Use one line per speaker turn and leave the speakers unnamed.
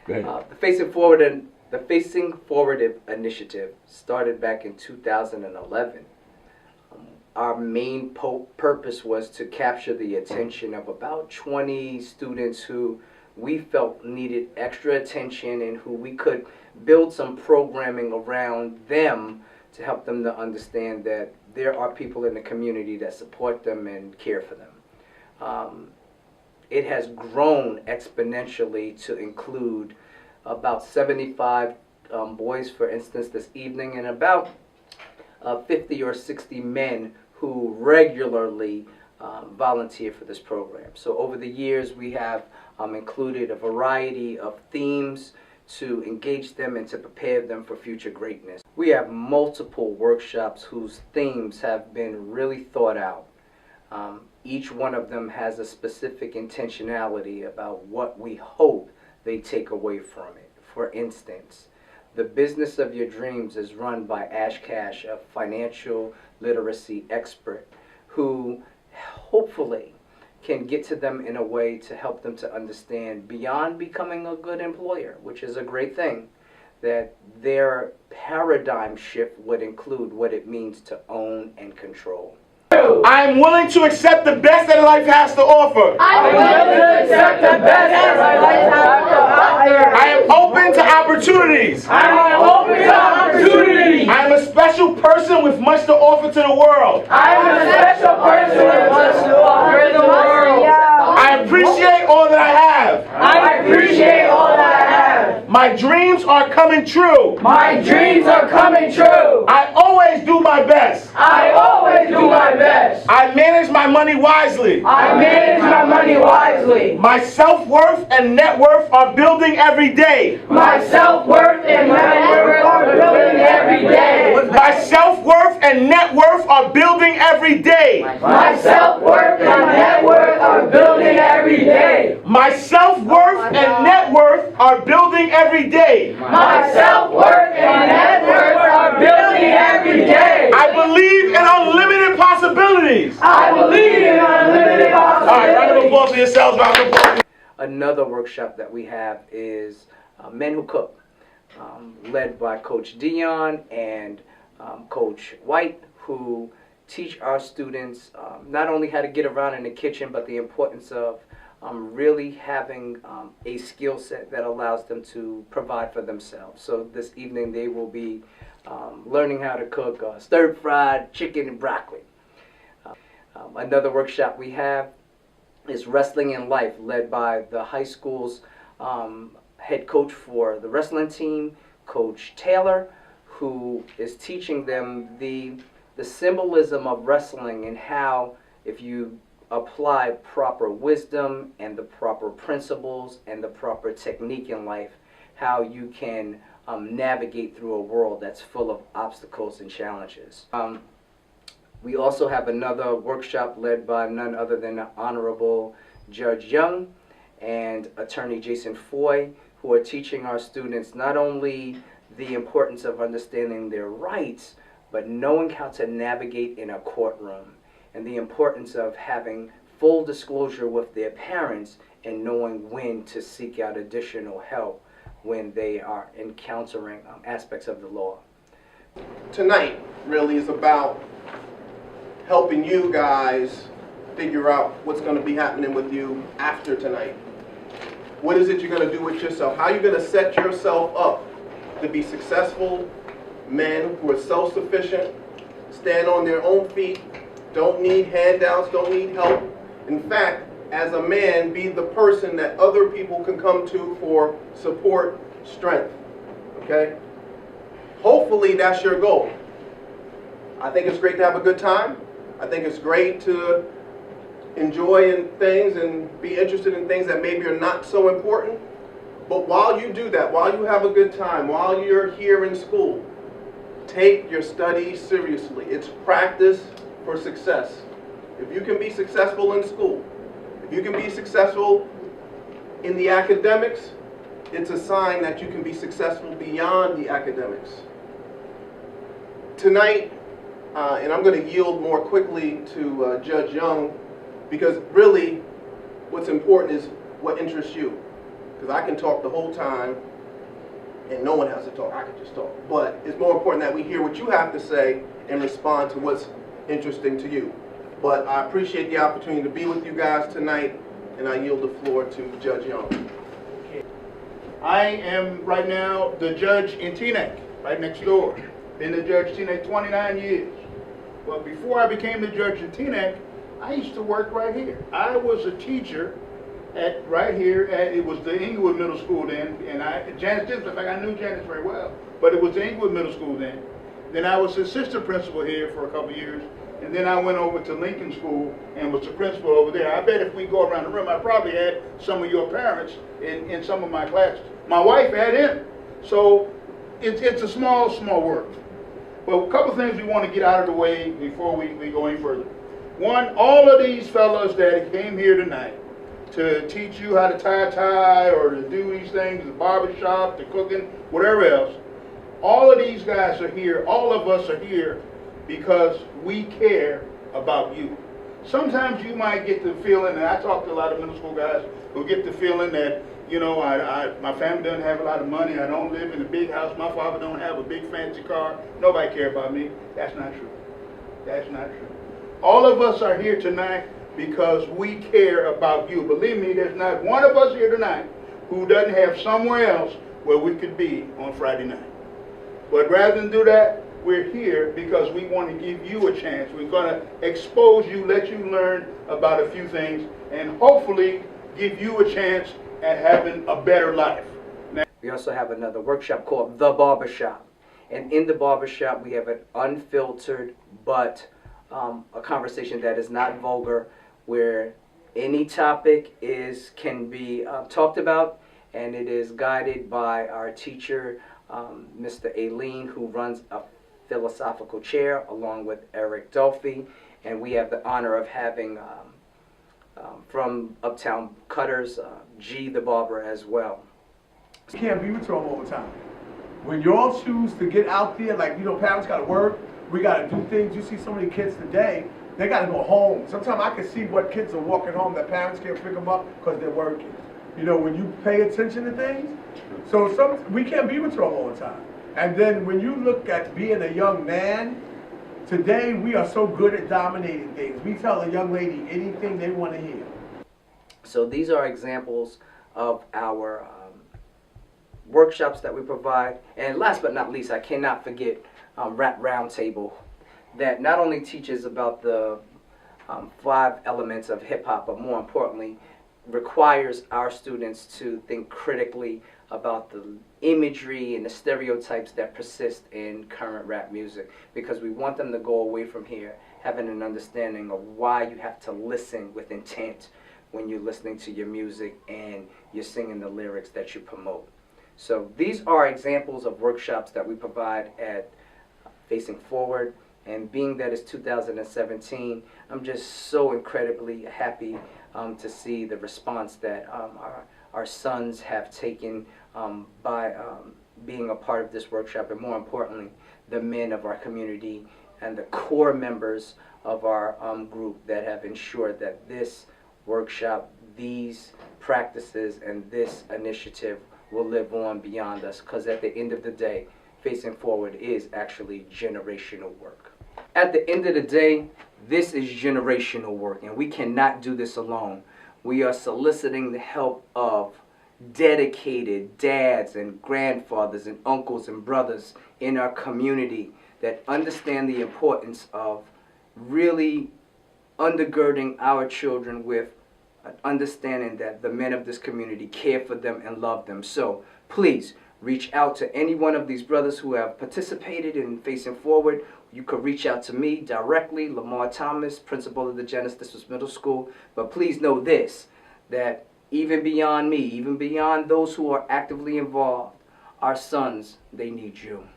The Facing Forward initiative started back in 2011. Our main purpose was to capture the attention of about 20 students who we felt needed extra attention and who we could build some programming around them to help them to understand that there are people in the community that support them and care for them. It has grown exponentially to include about 75 boys, for instance, this evening, and about 50 or 60 men who regularly volunteer for this program. So over the years, we have included a variety of themes to engage them and to prepare them for future greatness. We have multiple workshops whose themes have been really thought out. Each one of them has a specific intentionality about what we hope they take away from it. For instance, the business of your dreams is run by Ash Cash, a financial literacy expert who hopefully can get to them in a way to help them to understand, beyond becoming a good employer, which is a great thing, that their paradigm shift would include what it means to own and control.
I am willing to accept the best that life has to offer.
I am willing to accept the best that life has to offer.
I am open to opportunities.
I am open to opportunities.
I am a special person with much to offer to the world.
I am a special person with much to offer to the world.
I appreciate all that I have.
I appreciate all that I have.
My dreams are coming true.
My dreams are coming true.
I always do my best.
I always do my best.
I manage my money wisely.
I manage my money wisely.
My self-worth and net worth are building every day.
My self-worth and net worth are building every day.
My self-worth and net worth are building every day.
My self-worth and net worth are building every day.
My self-worth and net worth are building every day.
My self-worth and net worth are building every day.
I believe in unlimited possibilities.
I believe in unlimited possibilities.
All right, round of applause for yourselves. Round of applause.
Another workshop that we have is Men Who Cook, led by Coach Dion and Coach White, who teach our students not only how to get around in the kitchen, but the importance of really having a skill set that allows them to provide for themselves. So this evening they will be learning how to cook stir-fried chicken and broccoli. Another workshop we have is Wrestling in Life, led by the high school's head coach for the wrestling team, Coach Taylor, who is teaching them the symbolism of wrestling and how, if you apply proper wisdom and the proper principles and the proper technique in life, how you can navigate through a world that's full of obstacles and challenges. We also have another workshop led by none other than the Honorable Judge Young and Attorney Jason Foy, who are teaching our students not only the importance of understanding their rights, but knowing how to navigate in a courtroom, and the importance of having full disclosure with their parents and knowing when to seek out additional help when they are encountering aspects of the law.
Tonight really is about helping you guys figure out what's going to be happening with you after tonight. What is it you're going to do with yourself? How are you going to set yourself up to be successful men who are self-sufficient, stand on their own feet, don't need handouts, don't need help. In fact, as a man, be the person that other people can come to for support, strength. Okay? Hopefully that's your goal. I think it's great to have a good time. I think it's great to enjoy in things and be interested in things that maybe are not so important. But while you do that, while you have a good time, while you're here in school, take your studies seriously. It's practice for success. If you can be successful in school, if you can be successful in the academics, it's a sign that you can be successful beyond the academics. Tonight, and I'm going to yield more quickly to Judge Young, because really what's important is what interests you. Because I can talk the whole time, and no one has to talk. I can just talk. But it's more important that we hear what you have to say and respond to what's interesting to you. But I appreciate the opportunity to be with you guys tonight, and I yield the floor to Judge Young.
I am right now the judge in Teaneck, right next door. Been the judge in Teaneck 29 years. But before I became the judge in Teaneck, I used to work right here. I was a teacher right here it was the Inglewood Middle School then, and Janis Dismus, in fact, I knew Janis very well, but it was the Inglewood Middle School then. Then I was assistant principal here for a couple of years, and then I went over to Lincoln School and was the principal over there. I bet if we go around the room, I probably had some of your parents in some of my classes. My wife had him. So it's a small world. But a couple of things we want to get out of the way before we go any further. One, all of these fellows that came here tonight to teach you how to tie a tie or to do these things, the barbershop, the cooking, whatever else, all of these guys are here, all of us are here because we care about you. Sometimes you might get the feeling, and I talk to a lot of middle school guys who get the feeling that, you know, my family doesn't have a lot of money, I don't live in a big house, my father don't have a big fancy car, nobody cares about me. That's not true. That's not true. All of us are here tonight because we care about you. Believe me, there's not one of us here tonight who doesn't have somewhere else where we could be on Friday night. But rather than do that, we're here because we want to give you a chance. We're going to expose you, let you learn about a few things, and hopefully give you a chance at having a better life.
We also have another workshop called The Barbershop. And in The Barbershop, we have an unfiltered but a conversation that is not vulgar, where any topic can be talked about, and it is guided by our teacher, Mr. Aileen, who runs a philosophical chair, along with Eric Dolphy, and we have the honor of having from Uptown Cutters, G the Barber as well.
You can't be with them all the time. When y'all choose to get out there, like, you know, parents got to work, we got to do things. You see so many kids today, they got to go home. Sometimes I can see what kids are walking home that parents can't pick them up because they're working. You know, when you pay attention to things, so we can't be with them all the time. And then when you look at being a young man, today we are so good at dominating things. We tell a young lady anything they want to hear.
So these are examples of our workshops that we provide. And last but not least, I cannot forget Rap Roundtable, that not only teaches about the 5 elements of hip-hop, but more importantly, requires our students to think critically about the imagery and the stereotypes that persist in current rap music, because we want them to go away from here having an understanding of why you have to listen with intent when you're listening to your music and you're singing the lyrics that you promote. So these are examples of workshops that we provide at Facing Forward, and being that it's 2017, I'm just so incredibly happy to see the response that our sons have taken by being a part of this workshop, and more importantly, the men of our community and the core members of our group that have ensured that this workshop, these practices, and this initiative will live on beyond us, because at the end of the day, Facing Forward is actually generational work. At the end of the day, this is generational work, and we cannot do this alone. We are soliciting the help of dedicated dads and grandfathers and uncles and brothers in our community that understand the importance of really undergirding our children with an understanding that the men of this community care for them and love them. So please reach out to any one of these brothers who have participated in Facing Forward. You could reach out to me directly, Lamarr Thomas, principal of the Janis Dismus Middle School. But please know this, that even beyond me, even beyond those who are actively involved, our sons, they need you.